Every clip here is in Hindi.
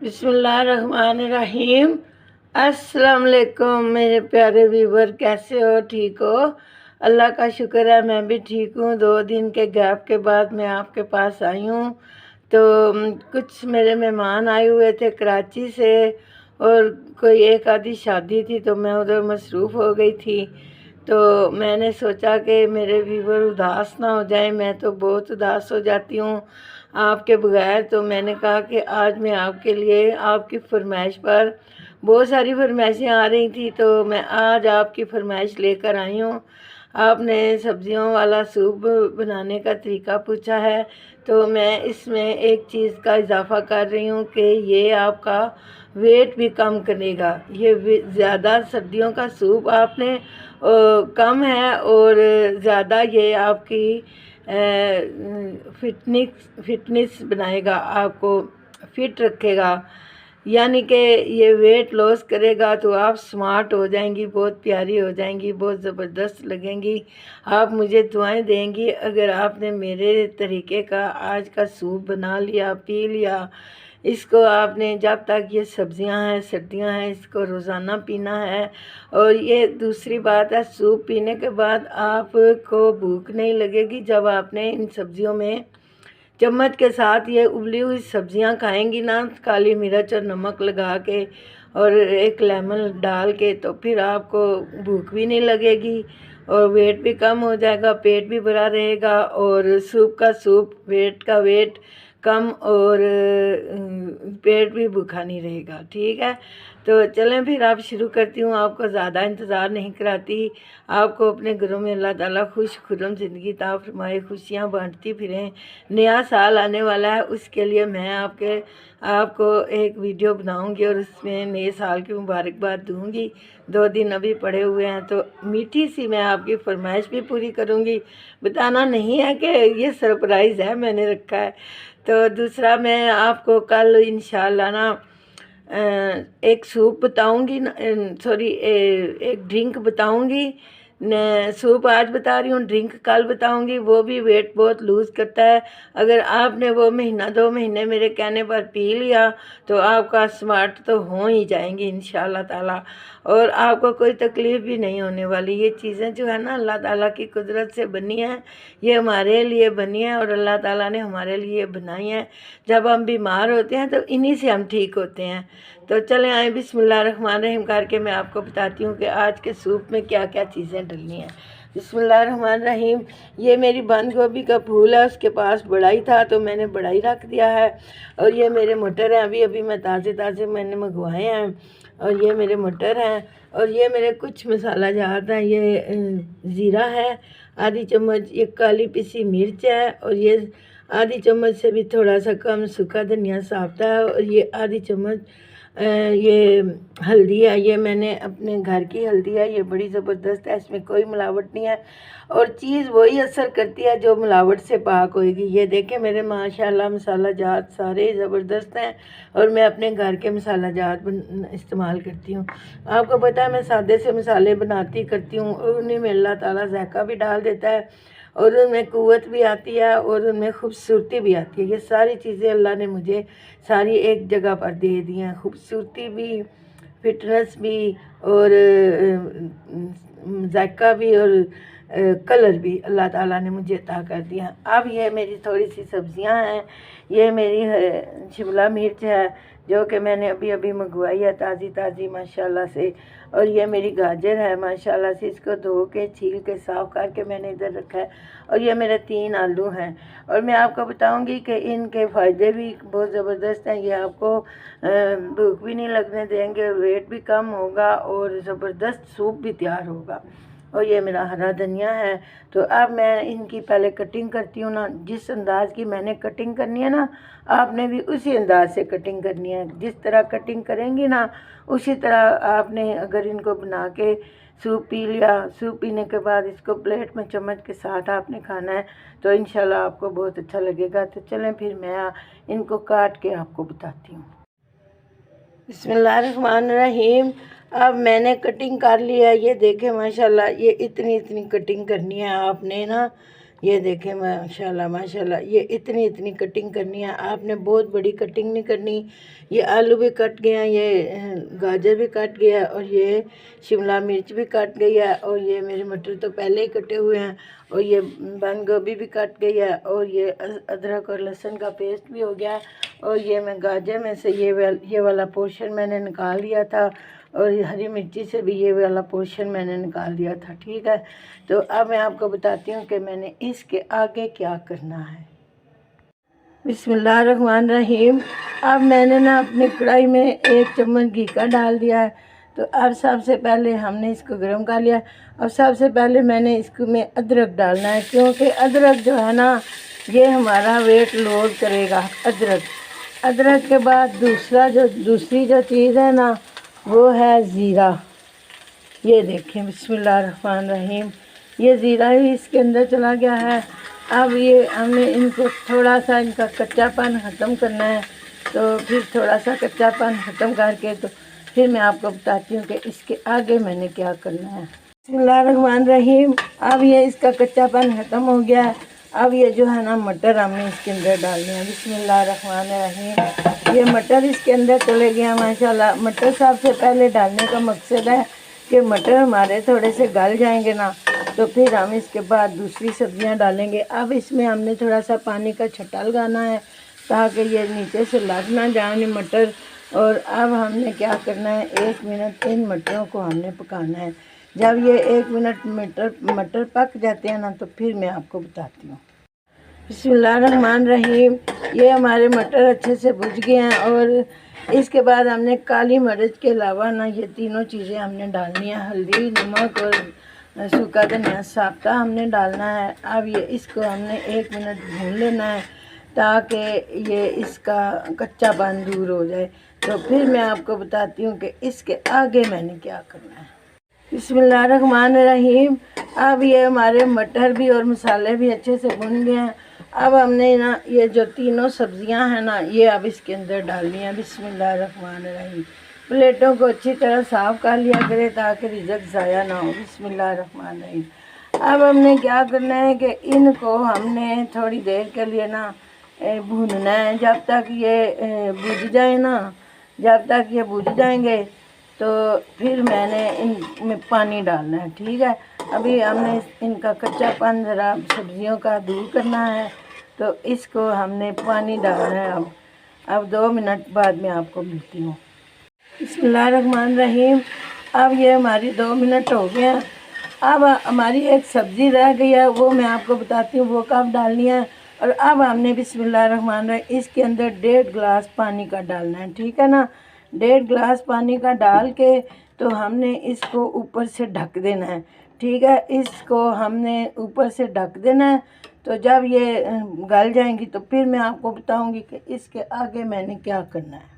बिस्मिल्लाहिर्रहमानिर्रहीम। अस्सलाम वालेकुम मेरे प्यारे व्यूवर, कैसे हो? ठीक हो? अल्लाह का शुक्र है, मैं भी ठीक हूँ। 2 दिन के गैप के बाद मैं आपके पास आई हूँ। तो कुछ मेरे मेहमान आए हुए थे कराची से, और कोई एक आधी शादी थी तो मैं उधर मसरूफ़ हो गई थी। तो मैंने सोचा कि मेरे व्यूवर उदास ना हो जाए, मैं तो बहुत उदास हो जाती हूँ आपके बगैर। तो मैंने कहा कि आज मैं आपके लिए, आपकी फरमाइश पर, बहुत सारी फरमाइशें आ रही थी तो मैं आज आपकी फरमाइश लेकर आई हूँ। आपने सब्जियों वाला सूप बनाने का तरीका पूछा है, तो मैं इसमें एक चीज़ का इजाफ़ा कर रही हूँ कि ये आपका वेट भी कम करेगा। ये ज़्यादा सर्दियों का सूप आपने कम है, और ज़्यादा ये आपकी फिटनेस बनाएगा, आपको फिट रखेगा। यानी कि ये वेट लॉस करेगा तो आप स्मार्ट हो जाएंगी, बहुत प्यारी हो जाएंगी, बहुत ज़बरदस्त लगेंगी। आप मुझे दुआएं देंगी अगर आपने मेरे तरीके का आज का सूप बना लिया, पी लिया। इसको आपने, जब तक ये सब्जियां हैं, सर्दियां हैं, इसको रोज़ाना पीना है। और ये दूसरी बात है, सूप पीने के बाद आपको भूख नहीं लगेगी। जब आपने इन सब्जियों में चम्मच के साथ ये उबली हुई सब्जियां खाएंगी ना, काली मिर्च और नमक लगा के और एक लेमन डाल के, तो फिर आपको भूख भी नहीं लगेगी और वेट भी कम हो जाएगा, पेट भी भरा रहेगा। और सूप का सूप, वेट का वेट कम, और पेट भी भूखा नहीं रहेगा। ठीक है, तो चलें फिर आप शुरू करती हूँ। आपको ज़्यादा इंतज़ार नहीं कराती। आपको अपने घरों में अल्लाह ताला खुश खुर्रम ज़िंदगी अता फरमाए, खुशियाँ बांटती फिरें। नया साल आने वाला है, उसके लिए मैं आपको एक वीडियो बनाऊंगी और उसमें नए साल की मुबारकबाद दूंगी। 2 दिन अभी पड़े हुए हैं तो मीठी सी मैं आपकी फरमाइश भी पूरी करूंगी। बताना नहीं है कि ये सरप्राइज़ है, मैंने रखा है। तो दूसरा, मैं आपको कल इंशाल्लाह ना एक सूप बताऊंगी ना, सॉरी, एक ड्रिंक बताऊंगी। सूप आज बता रही हूँ, ड्रिंक कल बताऊंगी। वो भी वेट बहुत लूज़ करता है। अगर आपने वो महीना 2 महीने मेरे कहने पर पी लिया तो आपका स्मार्ट तो हो ही जाएंगे इंशाल्लाह ताला, और आपको कोई तकलीफ़ भी नहीं होने वाली। ये चीज़ें जो है ना, अल्लाह ताला की कुदरत से बनी हैं, ये हमारे लिए बनी है और अल्लाह ताला ने हमारे लिए बनाई हैं। जब हम बीमार होते हैं तो इन्हीं से हम ठीक होते हैं। तो चलें आए बिस्मिल्लाहिर्रहमानिर्रहीम करके मैं आपको बताती हूँ कि आज के सूप में क्या क्या चीज़ें डलनी हैं। बिस्मिल्लाहिर्रहमानिर्रहीम। ये मेरी बंद गोभी का फूल है, उसके पास बड़ाई था तो मैंने बड़ाई रख दिया है। और ये मेरे मटर हैं, अभी अभी मैं ताज़े ताज़े मैंने मंगवाए हैं। और ये मेरे मटर हैं, और ये मेरे कुछ मसाला जात हैं। ये ज़ीरा है आधी चम्मच, ये काली पिसी मिर्च है, और ये आधी चम्मच से भी थोड़ा सा कम सूखा धनिया साबुत है, और ये आधी चम्मच ये हल्दी है। ये मैंने अपने घर की हल्दी है, ये बड़ी ज़बरदस्त है, इसमें कोई मिलावट नहीं है। और चीज़ वही असर करती है जो मिलावट से पाक होएगी। ये देखें मेरे माशाल्लाह मसाला जात सारे ज़बरदस्त हैं, और मैं अपने घर के मसाला जात इस्तेमाल करती हूँ। आपको पता है मैं सादे से मसाले बनाती करती हूँ, उन्हीं में अल्लाह ताला जायका भी डाल देता है, और उनमें क़ुव्वत भी आती है, और उनमें खूबसूरती भी आती है। ये सारी चीज़ें अल्लाह ने मुझे सारी एक जगह पर दे दी हैं, खूबसूरती भी, फिटनेस भी, और जायका भी, और कलर भी अल्लाह ताला ने मुझे अता कर दिया। अब ये मेरी थोड़ी सी सब्जियां हैं। ये मेरी शिमला मिर्च है जो कि मैंने अभी अभी मंगवाई है ताज़ी ताज़ी माशाल्लाह से। और ये मेरी गाजर है माशाल्लाह से, इसको धो के छील के साफ़ करके मैंने इधर रखा है। और ये मेरे 3 आलू हैं। और मैं आपको बताऊंगी कि इनके फ़ायदे भी बहुत ज़बरदस्त हैं। ये आपको भूख भी नहीं लगने देंगे, वेट भी कम होगा, और ज़बरदस्त सूप भी तैयार होगा। और ये मेरा हरा धनिया है। तो अब मैं इनकी पहले कटिंग करती हूँ ना, जिस अंदाज़ की मैंने कटिंग करनी है ना, आपने भी उसी अंदाज़ से कटिंग करनी है। जिस तरह कटिंग करेंगी ना, उसी तरह आपने अगर इनको बना के सूप पी लिया, सूप पीने के बाद इसको प्लेट में चम्मच के साथ आपने खाना है, तो इंशाल्लाह आपको बहुत अच्छा लगेगा। तो चलें फिर मैं इनको काट के आपको बताती हूँ। बिस्मिल्लाहिर्रहमानिर्रहीम। अब मैंने कटिंग कर लिया है, ये देखें माशाल्लाह, ये इतनी इतनी कटिंग करनी है आपने ना। ये देखें माशाल्लाह माशाल्लाह, ये इतनी इतनी कटिंग करनी है आपने, बहुत बड़ी कटिंग नहीं करनी। ये आलू भी कट गया, ये गाजर भी कट गया, और ये शिमला मिर्च भी कट गई है, और ये मेरे मटर तो पहले ही कटे हुए हैं, और ये बंद गोभी भी कट गई है, और ये अदरक और लहसुन का पेस्ट भी हो गया। और ये मैं गाजर में से ये वाला पोर्शन मैंने निकाल लिया था, और हरी मिर्ची से भी ये वाला पोर्शन मैंने निकाल दिया था। ठीक है, तो अब मैं आपको बताती हूँ कि मैंने इसके आगे क्या करना है। बिस्मिल्लाहिर्रहमानिर्रहीम। अब मैंने ना अपनी कढ़ाई में 1 चम्मच घी का डाल दिया है। तो अब सबसे पहले हमने इसको गर्म कर लिया। अब सबसे पहले मैंने इसको में अदरक डालना है, क्योंकि अदरक जो है ना ये हमारा वेट लॉस करेगा। अदरक के बाद दूसरी जो चीज़ है ना वो है ज़ीरा। ये देखें बिस्मिल्लाहिर्रहमानिर्रहीम, ये ज़ीरा ही इसके अंदर चला गया है। अब ये हमने इनको थोड़ा सा इनका कच्चापन ख़त्म करना है। तो फिर थोड़ा सा कच्चापन ख़त्म करके तो फिर मैं आपको बताती हूँ कि इसके आगे मैंने क्या करना है। बिस्मिल्लाहिर्रहमानिर्रहीम। अब ये इसका कच्चापन ख़त्म हो गया है। अब ये जो है ना मटर हमने इसके अंदर डालने हैं। बिस्मिल्लाहिर्रहमानिर्रहीम। ये मटर इसके अंदर चले गए माशाल्लाह। मटर सबसे पहले डालने का मकसद है कि मटर हमारे थोड़े से गल जाएंगे ना, तो फिर हम इसके बाद दूसरी सब्जियां डालेंगे। अब इसमें हमने थोड़ा सा पानी का छट्टा लगाना है ताकि ये नीचे से लग ना जाए मटर। और अब हमने क्या करना है, 1 मिनट इन मटरों को हमने पकाना है। जब ये 1 मिनट मटर पक जाते हैं ना, तो फिर मैं आपको बताती हूँ। बिस्मिल्लाहिर्रहमानिर्रहीम। ये हमारे मटर अच्छे से भुज गए हैं, और इसके बाद हमने काली मिर्च के अलावा ना ये तीनों चीज़ें हमने डालनी है। हल्दी, नमक और सूखा धनिया साब्ता हमने डालना है। अब ये इसको हमने 1 मिनट भून लेना है ताकि ये इसका कच्चापन दूर हो जाए। तो फिर मैं आपको बताती हूँ कि इसके आगे मैंने क्या करना है। बिस्मिल्लाहिर्रहमानिर्रहीम। अब ये हमारे मटर भी और मसाले भी अच्छे से भुन गए हैं। अब हमने ना ये जो तीनों सब्जियां हैं ना ये अब इसके अंदर डालनी है। बिस्मिल्लाहिर्रहमानिर्रहीम। प्लेटों को अच्छी तरह साफ़ कर लिया करें ताकि रिज़्क ज़ाया ना हो। बिस्मिल्लाहिर्रहमानिर्रहीम। अब हमने क्या करना है कि इनको हमने थोड़ी देर के लिए ना भूनना है, जब तक ये भुज जाए ना। जब तक ये भुज जाएंगे तो फिर मैंने इनमें पानी डालना है। ठीक है, अभी हमने इनका कच्चापन ज़रा सब्जियों का दूर करना है, तो इसको हमने पानी डालना है। अब 2 मिनट बाद मैं आपको मिलती हूँ। बिस्मिल्लाहिर्रहमानिर्रहीम। अब ये हमारी 2 मिनट हो गए हैं। अब हमारी एक सब्ज़ी रह गई है, वो मैं आपको बताती हूँ वो कब डालनी है। और अब हमने बिस्मिल्लाहिर्रहमानिर्रहीम इसके अंदर 1.5 गिलास पानी का डालना है। ठीक है ना, 1.5 गिलास पानी का डाल के तो हमने इसको ऊपर से ढक देना है। ठीक है, इसको हमने ऊपर से ढक देना है। तो जब ये गल जाएंगी तो फिर मैं आपको बताऊंगी कि इसके आगे मैंने क्या करना है।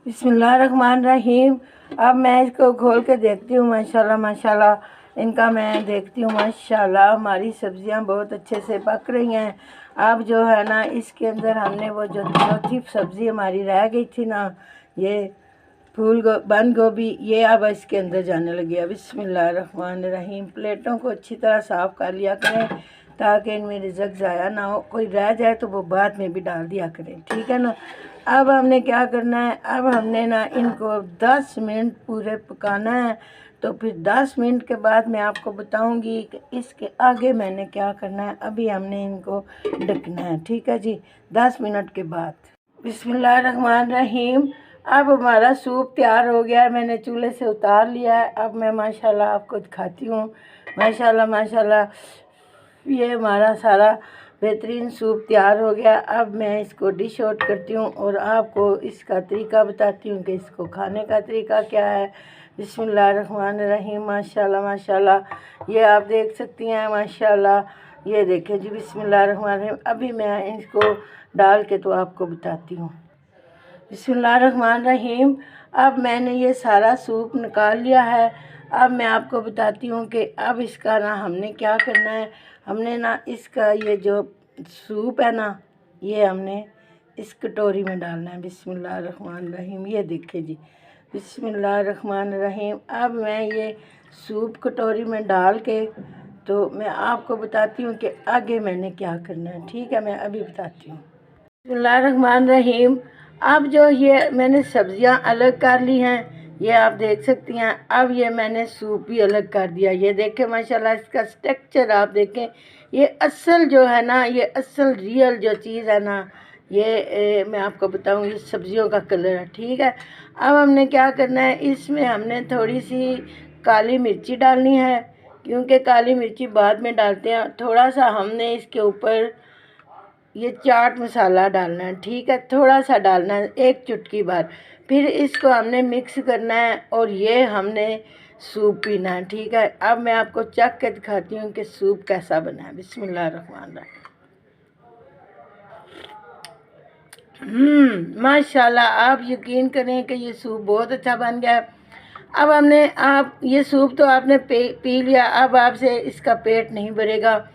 बिस्मिल्लाहिर्रहमानिर्रहीम। अब मैं इसको खोल के देखती हूँ। माशाल्लाह माशाल्लाह इनका मैं देखती हूँ। माशाल्लाह हमारी सब्जियां बहुत अच्छे से पक रही हैं। अब जो है ना इसके अंदर हमने वो जो चौथी सब्ज़ी हमारी रह गई थी ना, ये बंद गोभी, ये अब इसके अंदर जाने लगी है। बिस्मिल्लाहिर्रहमानिर्रहीम। प्लेटों को अच्छी तरह साफ़ कर लिया करें ताकि इनमें रिज़्क ज़ाया ना हो। कोई रह जाए तो वो बाद में भी डाल दिया करें। ठीक है ना, अब हमने क्या करना है, अब हमने ना इनको 10 मिनट पूरे पकाना है। तो फिर 10 मिनट के बाद मैं आपको बताऊंगी कि इसके आगे मैंने क्या करना है। अभी हमने इनको ढकना है। ठीक है जी, 10 मिनट के बाद। बिस्मिल्लाहिर्रहमानिर्रहीम। अब हमारा सूप तैयार हो गया है, मैंने चूल्हे से उतार लिया है। अब मैं माशाल्लाह आपको दिखाती हूँ। माशाल्लाह माशाल्लाह ये हमारा सारा बेहतरीन सूप तैयार हो गया। अब मैं इसको डिश आउट करती हूँ और आपको इसका तरीका बताती हूँ कि इसको खाने का तरीका क्या है। बिस्मिल्लाहिर्रहमानिर्रहीम। माशाल्लाह माशाल्लाह ये आप देख सकती हैं। माशाल्लाह ये देखें जी। बिस्मिल्लाहिर्रहमानिर्रहीम। अभी मैं इसको डाल के तो आपको बताती हूँ। बिस्मिल्लाहिर्रहमानिर्रहीम। अब मैंने ये सारा सूप निकाल लिया है। अब मैं आपको बताती हूँ कि अब इसका ना हमने क्या करना है। हमने ना इसका ये जो सूप है ना ये हमने इस कटोरी में डालना है। बिस्मिल्लाहिर्रहमानिर्रहीम। ये देखिए जी। बिस्मिल्लाहिर्रहमानिर्रहीम। अब मैं ये सूप कटोरी में डाल के तो मैं आपको बताती हूँ कि आगे मैंने क्या करना है। ठीक है, मैं अभी बताती हूँ। बिस्मिल्लाहिर्रहमानिर्रहीम। अब जो ये मैंने सब्जियां अलग कर ली हैं, ये आप देख सकती हैं। अब ये मैंने सूप भी अलग कर दिया। ये देखें माशाल्लाह, इसका स्ट्रक्चर आप देखें। ये असल जो है ना, ये असल रियल जो चीज़ है ना, ये मैं आपको बताऊं, ये सब्जियों का कलर है। ठीक है, अब हमने क्या करना है, इसमें हमने थोड़ी सी काली मिर्ची डालनी है, क्योंकि काली मिर्ची बाद में डालते हैं। थोड़ा सा हमने इसके ऊपर ये चाट मसाला डालना है। ठीक है, थोड़ा सा डालना है, एक चुटकी भर। फिर इसको हमने मिक्स करना है और ये हमने सूप पीना है। ठीक है, अब मैं आपको चख के दिखाती हूँ कि सूप कैसा बना है। बिस्मिल्लाहिर्रहमानिर्रहीम। माशाल्लाह, आप यकीन करें कि ये सूप बहुत अच्छा बन गया है। अब हमने आप ये सूप तो आपने पी लिया, अब आपसे इसका पेट नहीं भरेगा।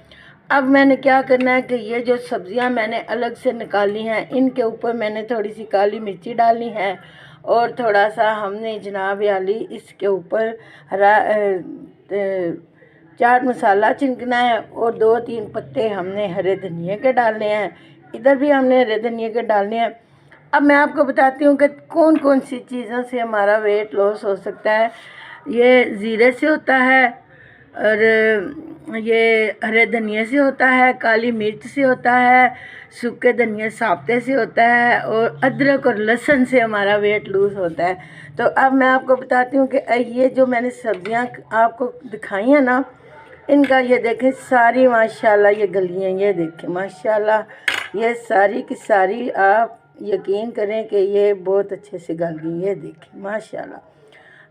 अब मैंने क्या करना है कि ये जो सब्ज़ियां मैंने अलग से निकाली हैं, इनके ऊपर मैंने थोड़ी सी काली मिर्ची डालनी है और थोड़ा सा हमने जनाब वाली इसके ऊपर हरा चाट मसाला छिड़कना है और 2-3 पत्ते हमने हरे धनिए के डालने हैं। इधर भी हमने हरे धनिए के डालने हैं। अब मैं आपको बताती हूँ कि कौन कौन सी चीज़ों से हमारा वेट लॉस हो सकता है। ये ज़ीरे से होता है, और ये हरे धनिए से होता है, काली मिर्च से होता है, सूखे धनिया साब्ते से होता है, और अदरक और लहसुन से हमारा वेट लूज़ होता है। तो अब मैं आपको बताती हूँ कि ये जो मैंने सब्जियाँ आपको दिखाई हैं ना, इनका ये देखें सारी माशाल्लाह ये गली हैं। ये देखें माशाल्लाह, ये सारी की सारी आप यकीन करें कि ये बहुत अच्छे से गल गई। ये देखें माशाल्लाह।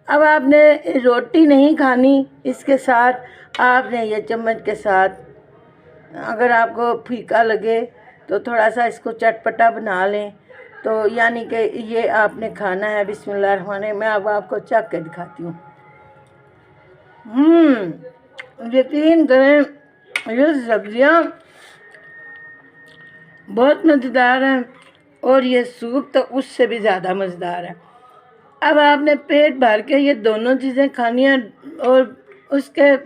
अब आपने रोटी नहीं खानी, इसके साथ आपने ये चम्मच के साथ, अगर आपको फीका लगे तो थोड़ा सा इसको चटपटा बना लें, तो यानी कि ये आपने खाना है। बिस्मिल्लाहिर्रहमानिर्रहीम। मैं अब आपको चख के दिखाती हूँ। यकीन करें, ये सब्जियाँ बहुत मज़ेदार हैं और ये सूप तो उससे भी ज़्यादा मज़ेदार है। अब आपने पेट भर के ये दोनों चीज़ें खानी है और उसके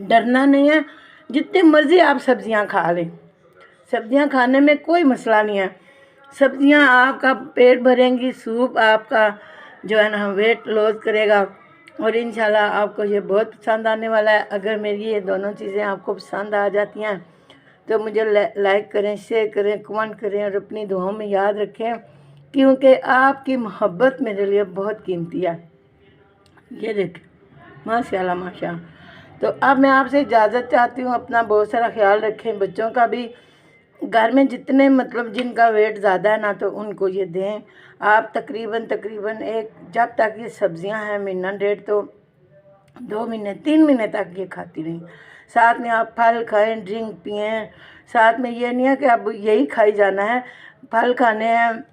डरना नहीं है। जितनी मर्ज़ी आप सब्जियां खा लें, सब्जियां खाने में कोई मसला नहीं है। सब्जियां आपका पेट भरेंगी, सूप आपका जो है ना वेट लॉस करेगा, और इंशाल्लाह आपको ये बहुत पसंद आने वाला है। अगर मेरी ये दोनों चीज़ें आपको पसंद आ जाती हैं तो मुझे लाइक करें, शेयर करें, कमेंट करें और अपनी दुआओं में याद रखें, क्योंकि आपकी मोहब्बत मेरे लिए बहुत कीमती है। ये देखें माशाल्लाह माशाल्लाह। तो अब मैं आपसे इजाज़त चाहती हूँ। अपना बहुत सारा ख्याल रखें, बच्चों का भी। घर में जितने मतलब जिनका वेट ज़्यादा है ना, तो उनको ये दें आप। तकरीबन एक, जब तक ये सब्जियां हैं महीना डेढ़, तो 2 महीने 3 महीने तक ये खाती रहीं। साथ में आप फल खाएं, ड्रिंक पिएं। साथ में ये नहीं है कि अब यही खाई जाना है, फल खाने हैं,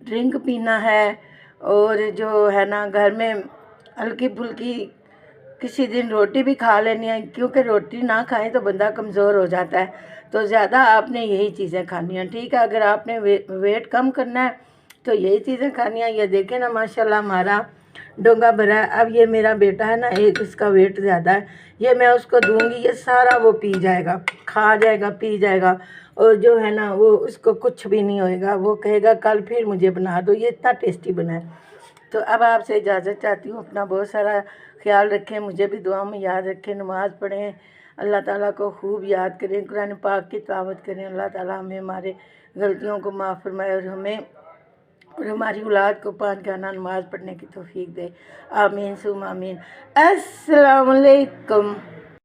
ड्रिंक पीना है, और जो है ना घर में हल्की फुल्की किसी दिन रोटी भी खा लेनी है, क्योंकि रोटी ना खाएं तो बंदा कमज़ोर हो जाता है। तो ज़्यादा आपने यही चीज़ें खानी हैं। ठीक है, अगर आपने वेट कम करना है तो यही चीज़ें खानी है। ये देखें ना माशाल्लाह, हमारा डोंगा भरा है। अब ये मेरा बेटा है ना, एक इसका वेट ज़्यादा है, ये मैं उसको दूंगी, ये सारा वो पी जाएगा, खा जाएगा, पी जाएगा, और जो है ना वो उसको कुछ भी नहीं होएगा। वो कहेगा कल फिर मुझे बना दो, ये इतना टेस्टी बना है। तो अब आपसे इजाज़त चाहती हूँ। अपना बहुत सारा ख्याल रखें, मुझे भी दुआ में याद रखें, नमाज़ पढ़ें, अल्लाह ताला को खूब याद करें, कुरान पाक की तिलावत करें। अल्लाह ताला हमें हमारे गलतियों को माफ़ फरमाए और हमें और हमारी औलाद को 5 गाना नमाज़ पढ़ने की तौफीक दे। आमीन सुम आमीन। अस्सलाम वालेकुम।